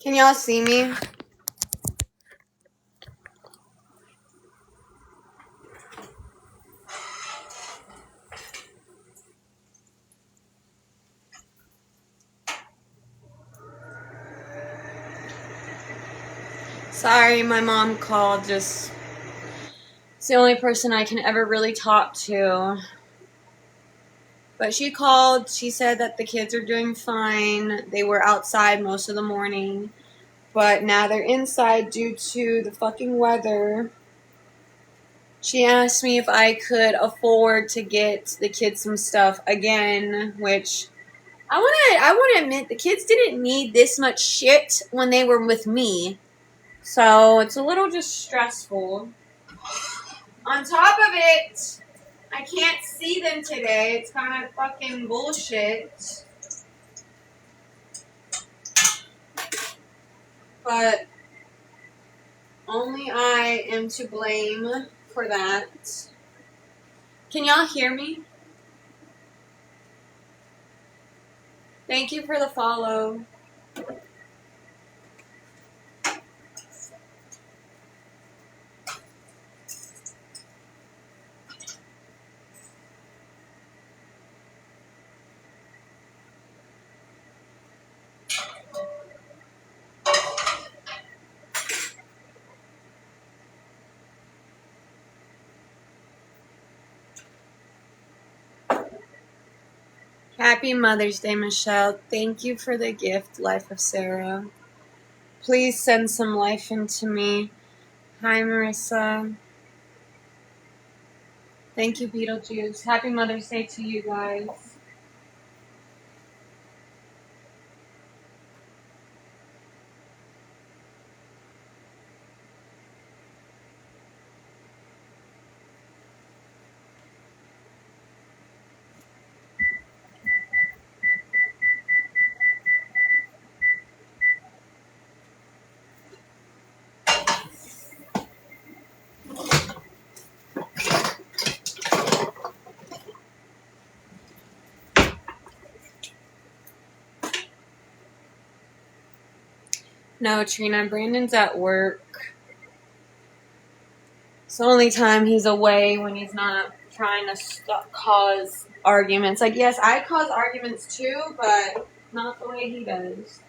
Can y'all see me? Sorry, my mom called. It's the only person I can ever really talk to. But she called. She said that the kids are doing fine. They were outside most of the morning. But now they're inside due to the fucking weather. She asked me if I could afford to get the kids some stuff again, which I want to admit the kids didn't need this much shit when they were with me. So it's a little just stressful. On top of it, I can't see them today. It's kind of fucking bullshit. But only I am to blame for that. Can y'all hear me? Thank you for the follow. Happy Mother's Day, Michelle. Thank you for the gift, Life of Sarah. Please send some life into me. Hi, Marissa. Thank you, Beetlejuice. Happy Mother's Day to you guys. No, Trina, Brandon's at work. It's the only time he's away when he's not trying to cause arguments. Like, yes, I cause arguments too, but not the way he does.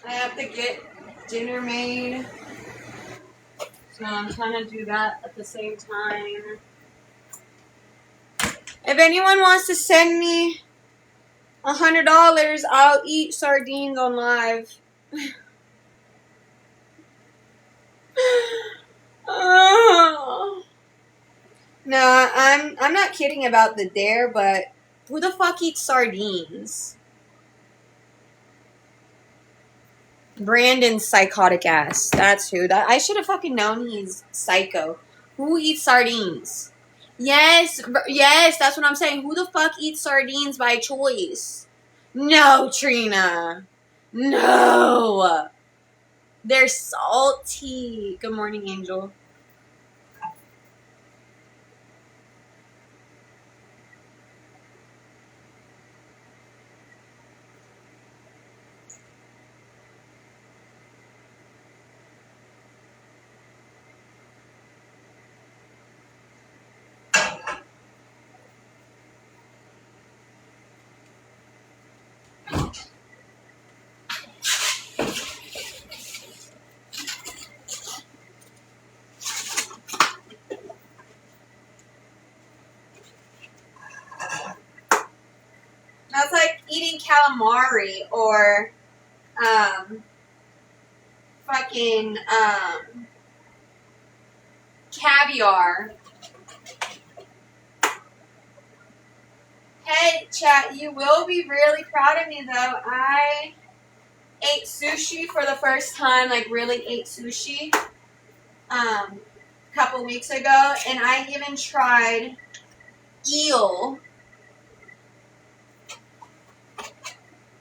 I have to get dinner made, so I'm trying to do that at the same time. If anyone wants to send me $100, I'll eat sardines on live. No, I'm not kidding about the dare, but who the fuck eats sardines? Brandon's psychotic ass. That's who. That I should have fucking known he's psycho. Who eats sardines? Yes, that's what I'm saying. Who the fuck eats sardines by choice? No, Trina. No. They're salty. Good morning, Angel. That's like eating calamari or fucking caviar. Hey, chat, you will be really proud of me, though. I ate sushi for the first time, like really ate sushi. a couple weeks ago, and I even tried eel.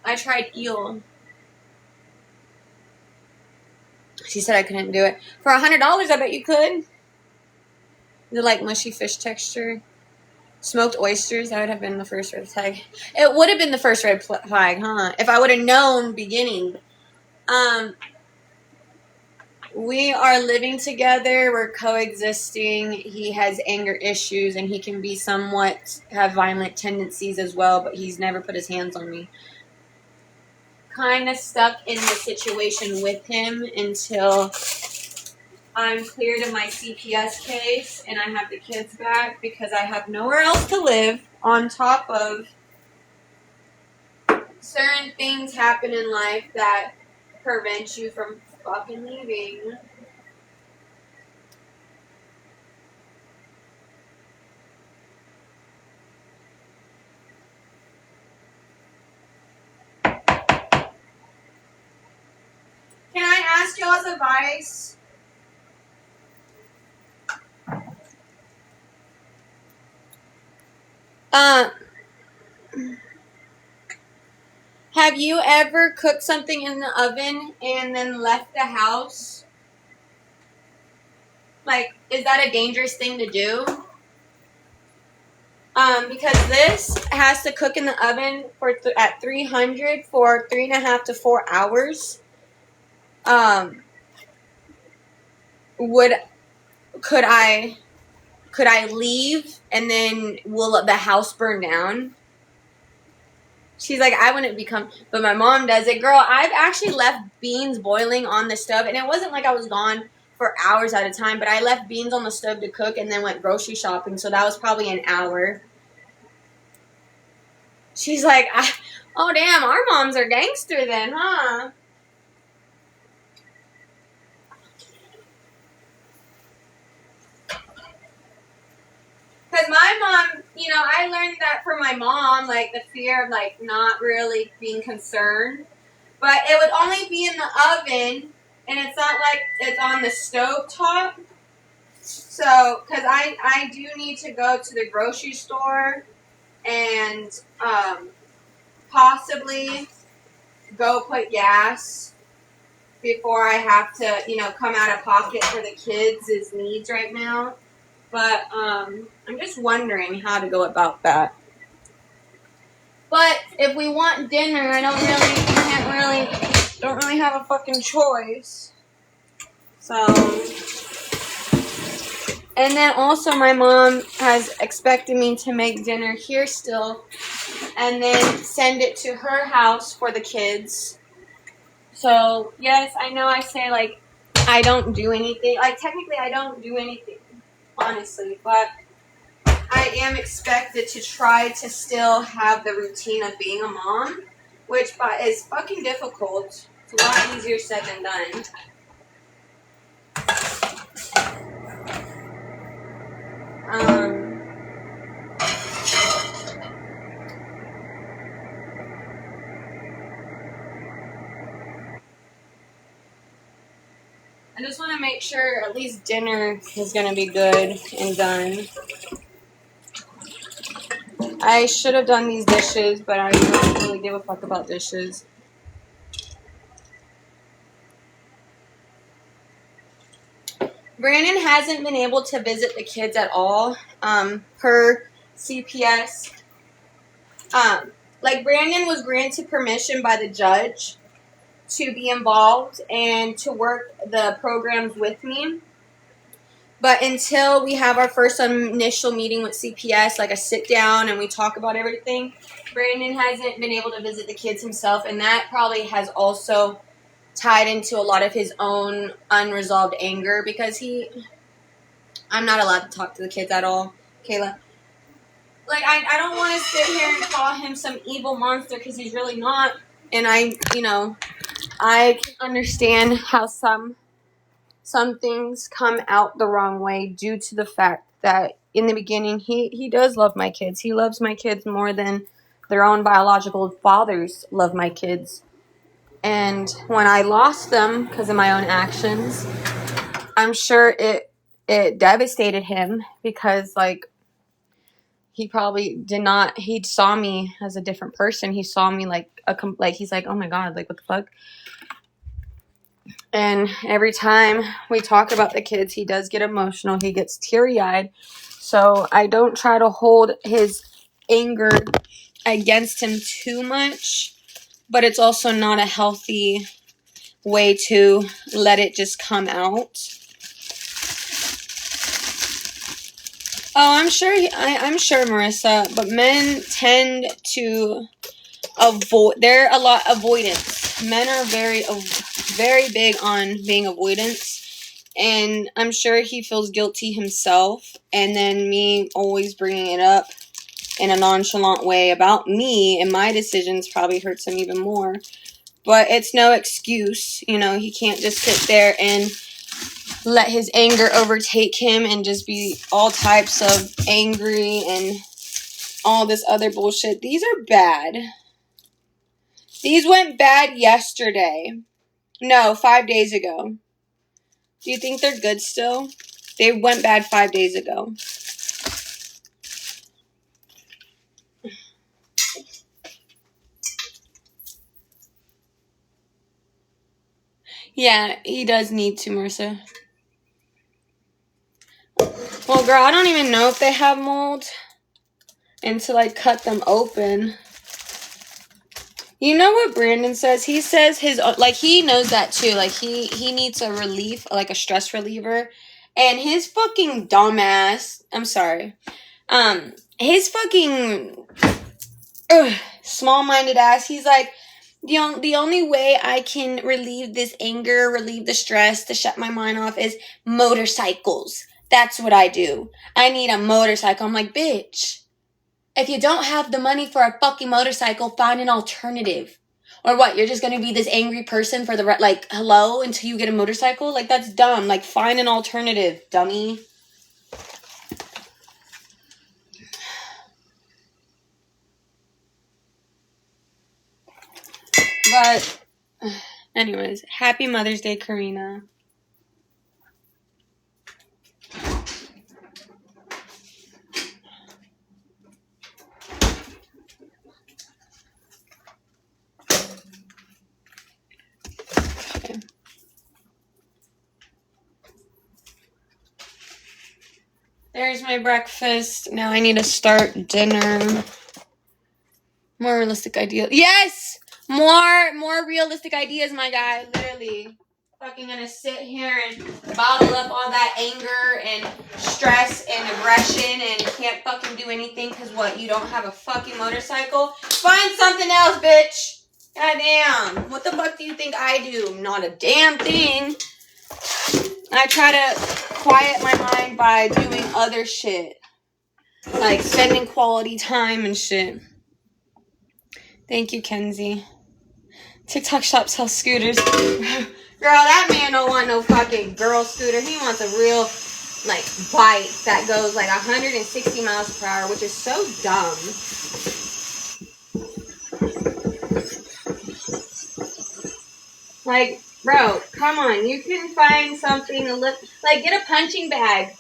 I tried eel. She said I couldn't do it. For $100, I bet you could. The like mushy fish texture. Smoked oysters, that would have been the first red flag. It would have been the first red flag, huh? If I would have known beginning. We are living together. We're coexisting. He has anger issues, and he can be have violent tendencies as well, but he's never put his hands on me. Kind of stuck in the situation with him until I'm cleared of my CPS case and I have the kids back because I have nowhere else to live, on top of certain things happen in life that prevent you from fucking leaving. Can I ask y'all's advice? Have you ever cooked something in the oven and then left the house? Like, is that a dangerous thing to do? Because this has to cook in the oven at 300 for 3.5 to 4 hours. Could I leave and then will the house burn down? She's like, I wouldn't but my mom does it. Girl, I've actually left beans boiling on the stove, and it wasn't like I was gone for hours at a time, but I left beans on the stove to cook and then went grocery shopping, so that was probably an hour. She's like, oh damn, our moms are gangster then, huh? Because my mom, I learned that from my mom, like the fear of like not really being concerned. But it would only be in the oven, and it's not like it's on the stove top. So, because I do need to go to the grocery store and possibly go put gas before I have to, come out of pocket for the kids' needs right now. But I'm just wondering how to go about that. But if we want dinner, I don't really have a fucking choice. So, and then also my mom has expected me to make dinner here still, and then send it to her house for the kids. So, yes, I know I say, like, I don't do anything. Like, technically I don't do anything, honestly, but I am expected to try to still have the routine of being a mom, which is fucking difficult. It's a lot easier said than done. I just want to make sure at least dinner is going to be good and done. I should have done these dishes, but I don't really give a fuck about dishes. Brandon hasn't been able to visit the kids at all, per CPS. Brandon was granted permission by the judge to be involved and to work the programs with me. But until we have our first initial meeting with CPS, like a sit down and we talk about everything, Brandon hasn't been able to visit the kids himself, and that probably has also tied into a lot of his own unresolved anger because I'm not allowed to talk to the kids at all, Kayla. Like, I don't want to sit here and call him some evil monster because he's really not. And I can understand how some things come out the wrong way due to the fact that in the beginning he does love my kids. He loves my kids more than their own biological fathers love my kids. And when I lost them because of my own actions, I'm sure it devastated him because, like, he probably did not, he saw me as a different person. He saw me like he's like, oh my God, like, what the fuck? And every time we talk about the kids, he does get emotional. He gets teary-eyed. So I don't try to hold his anger against him too much, but it's also not a healthy way to let it just come out. Oh, I'm sure, I'm sure, Marissa, but men tend to avoid, they're a lot avoidance. Men are very big on being avoidance, and I'm sure he feels guilty himself, and then me always bringing it up in a nonchalant way about me and my decisions probably hurts him even more. But it's no excuse, you know, he can't just sit there and let his anger overtake him and just be all types of angry and all this other bullshit. These are bad. These went bad yesterday. No, 5 days ago. Do you think they're good still? They went bad 5 days ago. Yeah, he does need to, Marissa. Well, girl, I don't even know if they have mold until I cut them open. You know what Brandon says? He says his, like, he knows that too. Like, he needs a relief, like a stress reliever. And his fucking dumbass, I'm sorry. His fucking small-minded ass, he's like, the only way I can relieve this anger, relieve the stress, to shut my mind off is motorcycles. That's what I do. I need a motorcycle. I'm like, bitch, if you don't have the money for a fucking motorcycle, find an alternative. Or what, you're just going to be this angry person for the, like, hello, until you get a motorcycle? Like, that's dumb. Like, find an alternative, dummy. But, anyways, happy Mother's Day, Karina. Okay. There's my breakfast. Now I need to start dinner. More realistic ideas. Yes! More realistic ideas, my guy. Literally. Fucking gonna sit here and bottle up all that anger and stress and aggression and can't fucking do anything because what, you don't have a fucking motorcycle? Find something else, bitch! Goddamn. What the fuck do you think I do? Not a damn thing. I try to quiet my mind by doing other shit. Like spending quality time and shit. Thank you, Kenzie. TikTok shop sells scooters. Girl, that man don't want no fucking girl scooter. He wants a real, like, bike that goes like 160 miles per hour, which is so dumb. Like, bro, come on. You can find something to lift. Like, get a punching bag.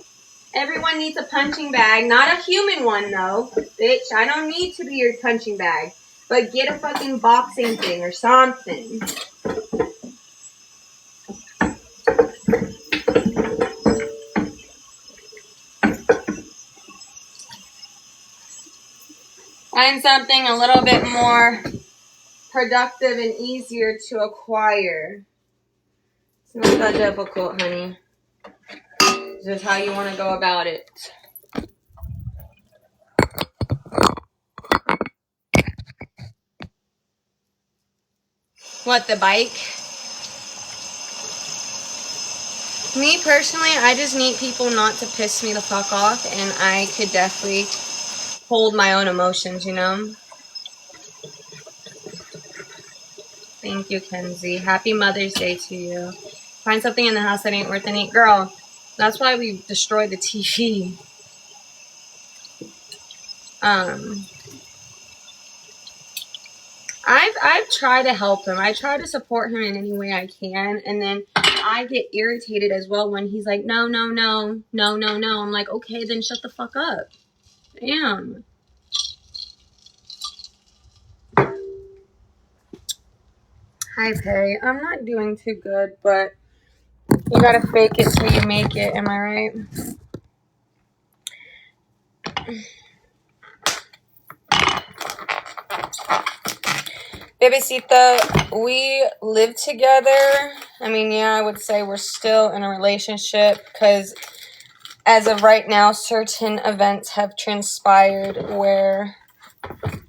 Everyone needs a punching bag. Not a human one, though. Bitch, I don't need to be your punching bag. But get a fucking boxing thing or something. Find something a little bit more productive and easier to acquire. It's not that difficult, honey. It's just how you want to go about it. What, the bike? Me personally, I just need people not to piss me the fuck off, and I could definitely hold my own emotions, you know? Thank you, Kenzie. Happy Mother's Day to you. Find something in the house that ain't worth any. Girl, that's why we destroyed the TV. I've tried to help him. I try to support him in any way I can, and then I get irritated as well when he's like, no, no, no, no, no, no. I'm like, okay, then shut the fuck up. Damn. Hi, Perry. I'm not doing too good, but you gotta fake it till you make it. Am I right? Bebecita, we live together. I mean, yeah, I would say we're still in a relationship because as of right now, certain events have transpired where it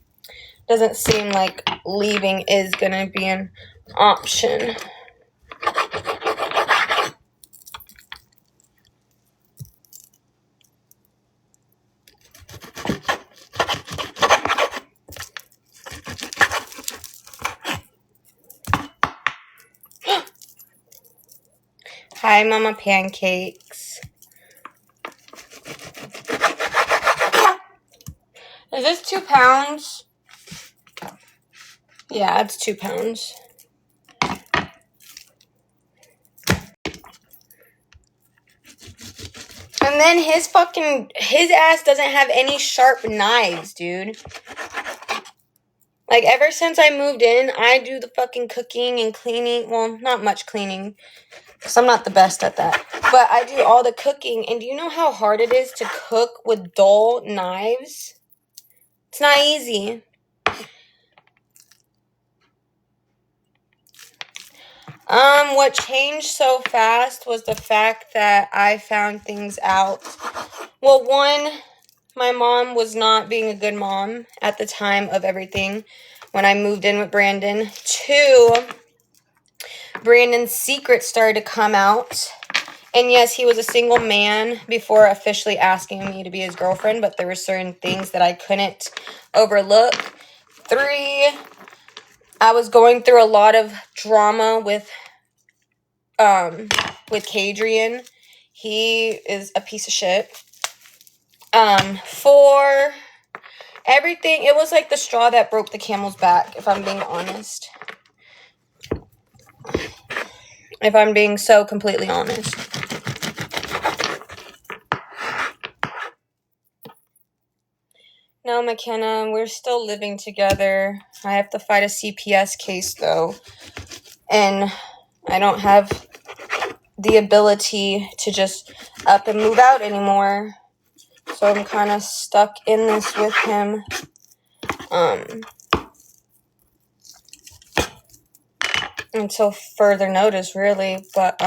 doesn't seem like leaving is going to be an option. Hi, Mama Pancakes. Is this 2 pounds? Yeah, it's 2 pounds. And then his ass doesn't have any sharp knives, dude. Like, ever since I moved in, I do the fucking cooking and cleaning. Well, not much cleaning, because I'm not the best at that. But I do all the cooking. And do you know how hard it is to cook with dull knives? It's not easy. What changed so fast was the fact that I found things out. Well, one, my mom was not being a good mom at the time of everything when I moved in with Brandon. 2, Brandon's secrets started to come out. And yes, he was a single man before officially asking me to be his girlfriend, but there were certain things that I couldn't overlook. 3, I was going through a lot of drama with Kadrian. He is a piece of shit. 4, everything, it was like the straw that broke the camel's back, if I'm being honest. If I'm being so completely honest. No, McKenna, we're still living together. I have to fight a CPS case, though. And I don't have the ability to just up and move out anymore. So I'm kind of stuck in this with him. Until further notice, really. But,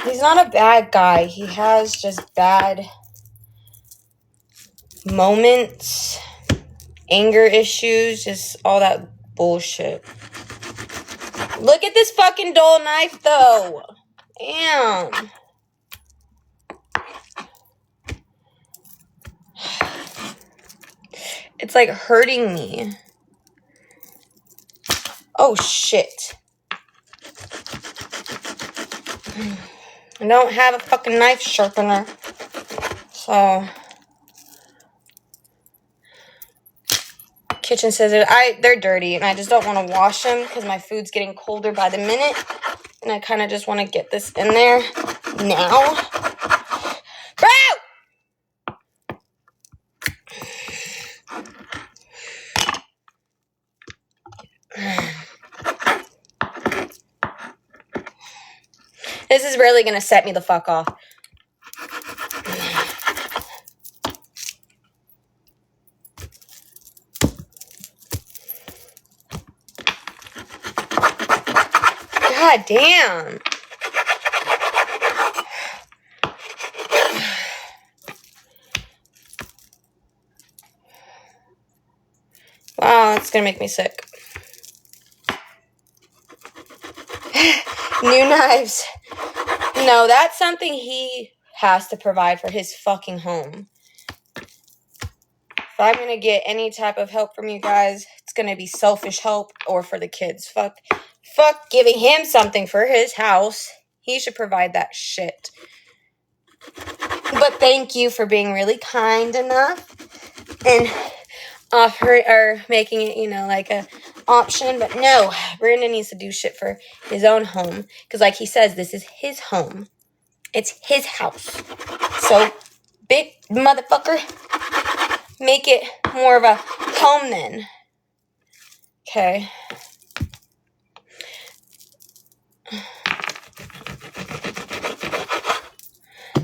he's not a bad guy. He has just bad moments, anger issues, just all that bullshit. Look at this fucking dull knife, though. Damn. It's like hurting me. Oh, shit. I don't have a fucking knife sharpener. So, kitchen scissors, they're dirty, and I just don't want to wash them because my food's getting colder by the minute, and I kind of just want to get this in there now. Bro! This is really going to set me the fuck off. God damn. Wow, it's going to make me sick. New knives. No, that's something he has to provide for his fucking home. If I'm going to get any type of help from you guys, it's going to be selfish help or for the kids. Fuck giving him something for his house. He should provide that shit. But thank you for being really kind enough. And offer or making it, you know, like a option. But no, Brandon needs to do shit for his own home. Because like he says, this is his home. It's his house. So, big motherfucker, make it more of a home then. Okay.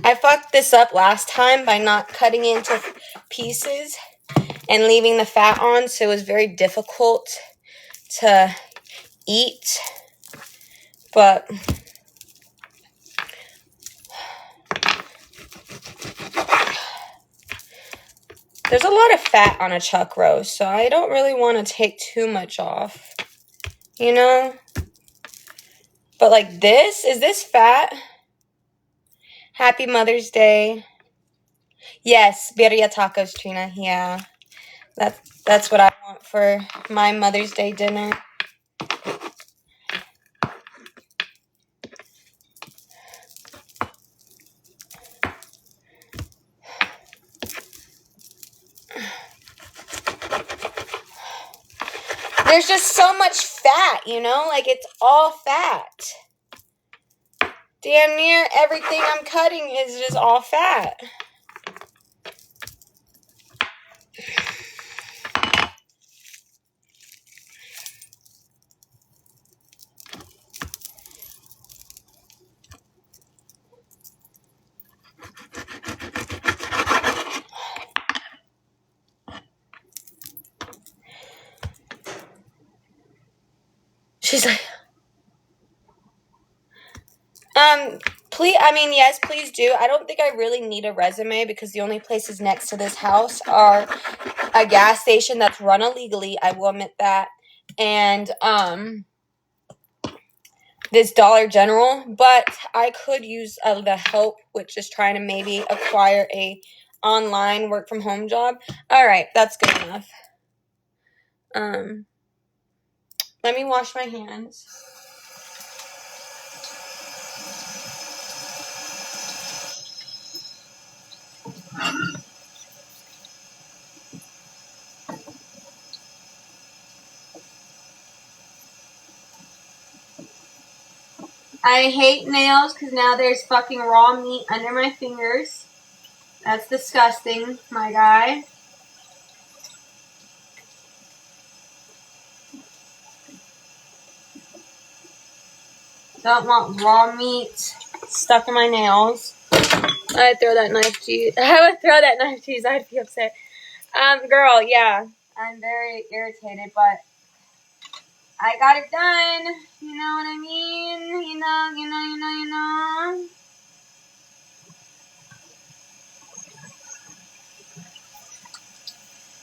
I fucked this up last time by not cutting into pieces and leaving the fat on, so it was very difficult to eat. But there's a lot of fat on a chuck roast, so I don't really want to take too much off, you know? But like this, is this fat? Happy Mother's Day. Yes, birria tacos, Trina. Yeah, that's what I want for my Mother's Day dinner. There's just so much fat, you know? Like, it's all fat. Damn near everything I'm cutting is just all fat. She's like, yes, please do. I don't think I really need a resume because the only places next to this house are a gas station that's run illegally, I will admit that, and, this Dollar General, but I could use the help with just trying to maybe acquire a online work from home job. All right, that's good enough. Let me wash my hands. I hate nails because now there's fucking raw meat under my fingers. That's disgusting, my guy. Don't want raw meat stuck in my nails. I'd throw that knife to you. I would throw that knife to you. I'd be upset. Girl, yeah. I'm very irritated, but I got it done. You know what I mean? You know.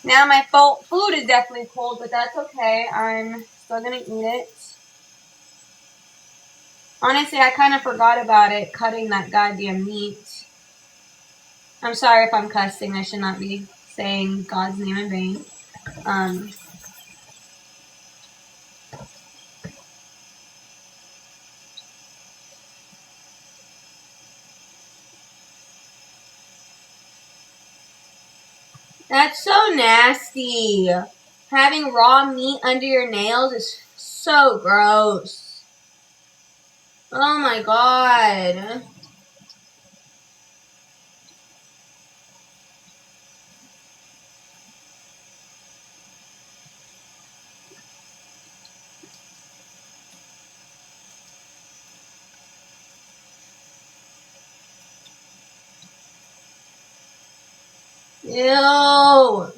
Now my food is definitely cold, but that's okay. I'm still gonna eat it. Honestly, I kind of forgot about it, cutting that goddamn meat. I'm sorry if I'm cussing. I should not be saying God's name in vain. That's so nasty. Having raw meat under your nails is so gross. Oh my god. Ew.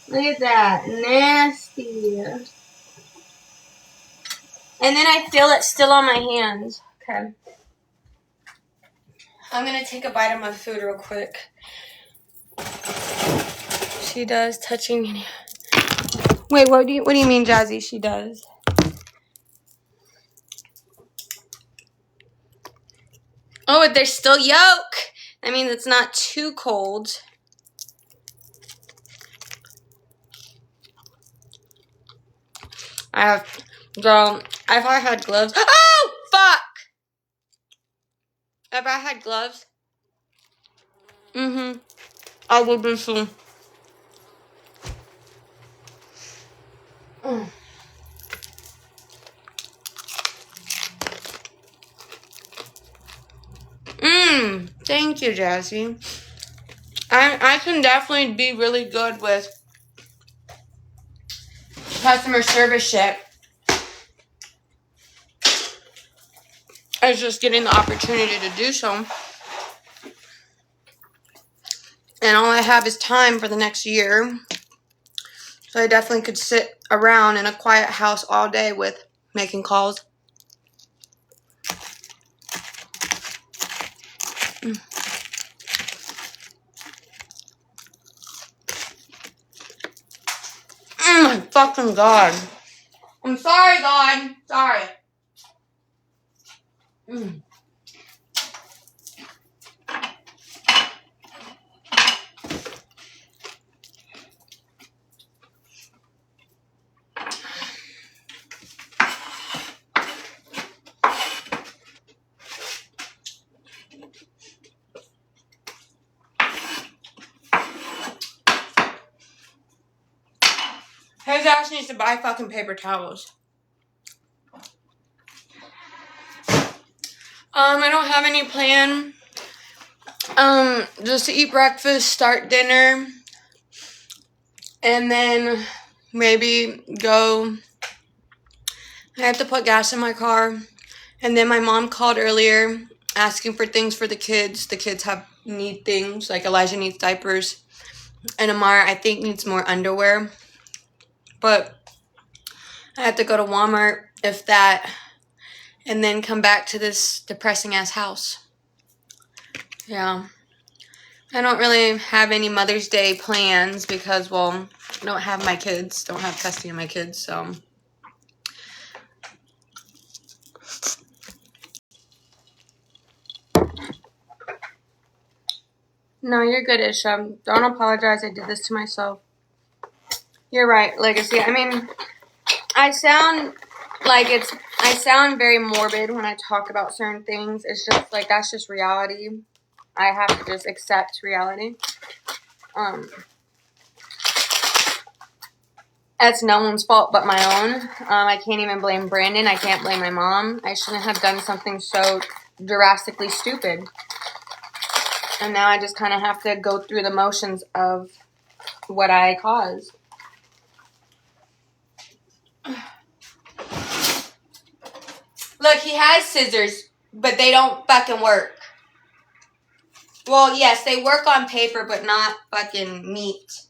Look at that. Nasty. And then I feel it still on my hands. Okay. I'm going to take a bite of my food real quick. She does touching me. Wait, what do you mean, Jazzy? She does. Oh, there's still yolk. I mean, it's not too cold. Girl, if I had gloves. Oh, fuck! If I had gloves, I would be so. Thank you, Jazzy. I can definitely be really good with customer service shit. It's just getting the opportunity to do so. And all I have is time for the next year. So I definitely could sit around in a quiet house all day with making calls. My fucking God. I'm sorry, God. Sorry. His ass needs to buy fucking paper towels. I don't have any plan. Just to eat breakfast, start dinner, and then maybe go. I have to put gas in my car. And then my mom called earlier asking for things for the kids. The kids need things, like Elijah needs diapers. And Amara, I think, needs more underwear. But I have to go to Walmart, if that, and then come back to this depressing-ass house. Yeah. I don't really have any Mother's Day plans because, well, I don't have my kids. Don't have custody of my kids, so. No, you're good, Isha. Don't apologize. I did this to myself. You're right, Legacy. I mean, I sound very morbid when I talk about certain things. It's just like, that's just reality. I have to just accept reality. That's no one's fault but my own. I can't even blame Brandon. I can't blame my mom. I shouldn't have done something so drastically stupid. And now I just kind of have to go through the motions of what I caused. Look, he has scissors, but they don't fucking work. Well, yes, they work on paper, but not fucking meat.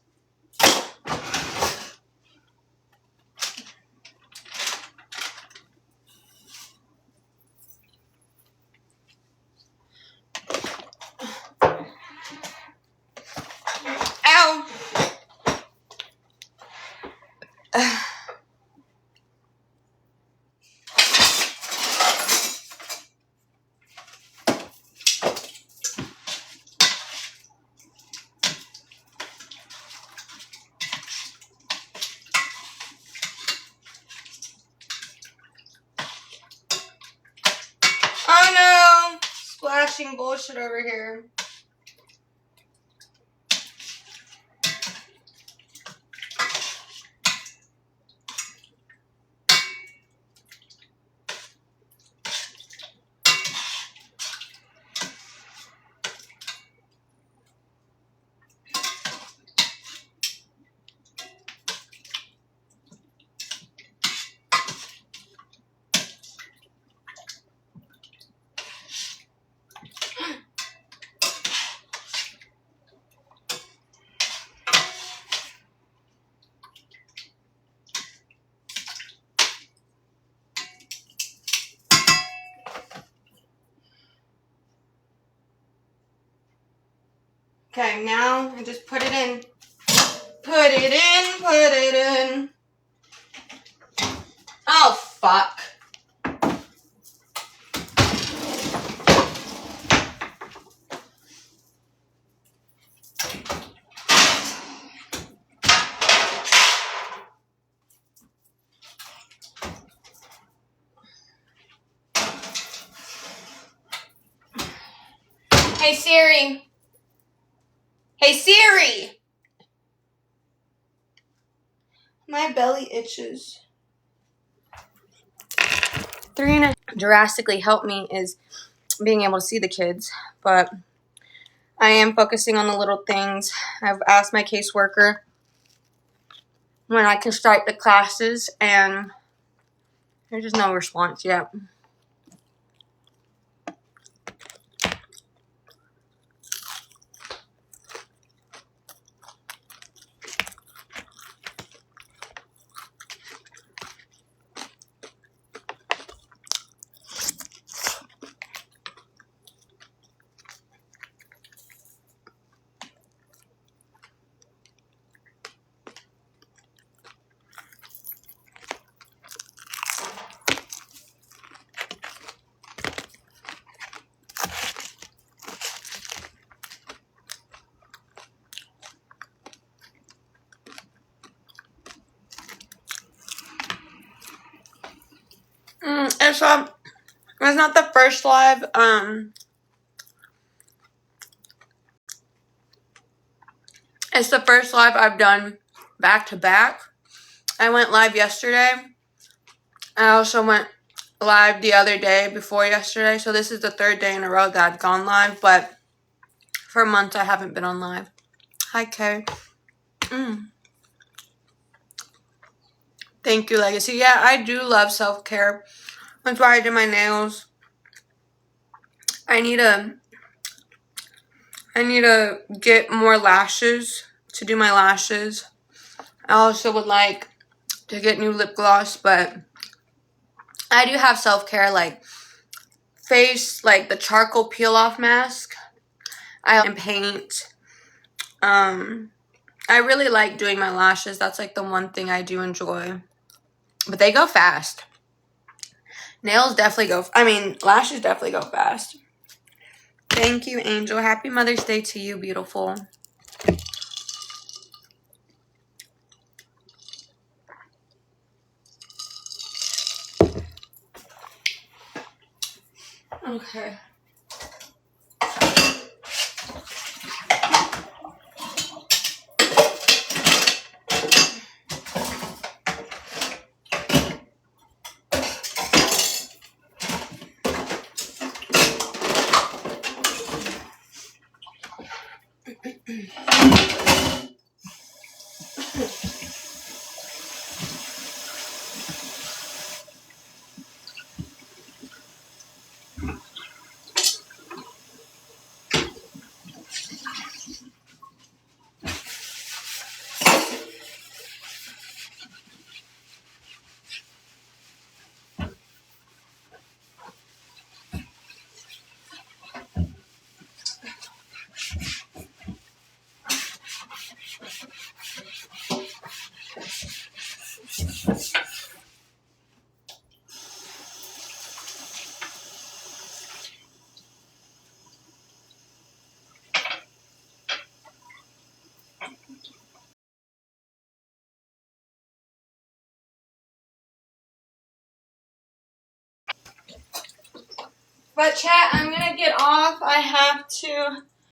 Ow! Oh no! Splashing bullshit over here. Okay, now I just put it in. Put it in, put it in. Oh, fuck. Hey Siri. Hey Siri. My belly itches. Drastically helped me is being able to see the kids, but I am focusing on the little things. I've asked my caseworker when I can start the classes, and there's just no response yet. It's not the first live. It's the first live I've done back to back. I went live yesterday. I also went live the other day before yesterday. So this is the third day in a row that I've gone live. But for months I haven't been on live. Hi, Kay. Thank you, Legacy. Yeah, I do love self-care. That's why I did my nails. I need to get more lashes to do my lashes. I also would like to get new lip gloss, but I do have self-care, like face, like the charcoal peel-off mask. And paint. I really like doing my lashes. That's like the one thing I do enjoy. But they go fast. Nails definitely go, lashes definitely go fast. Thank you, Angel. Happy Mother's Day to you, beautiful. Okay. But chat, I'm gonna get off. I have to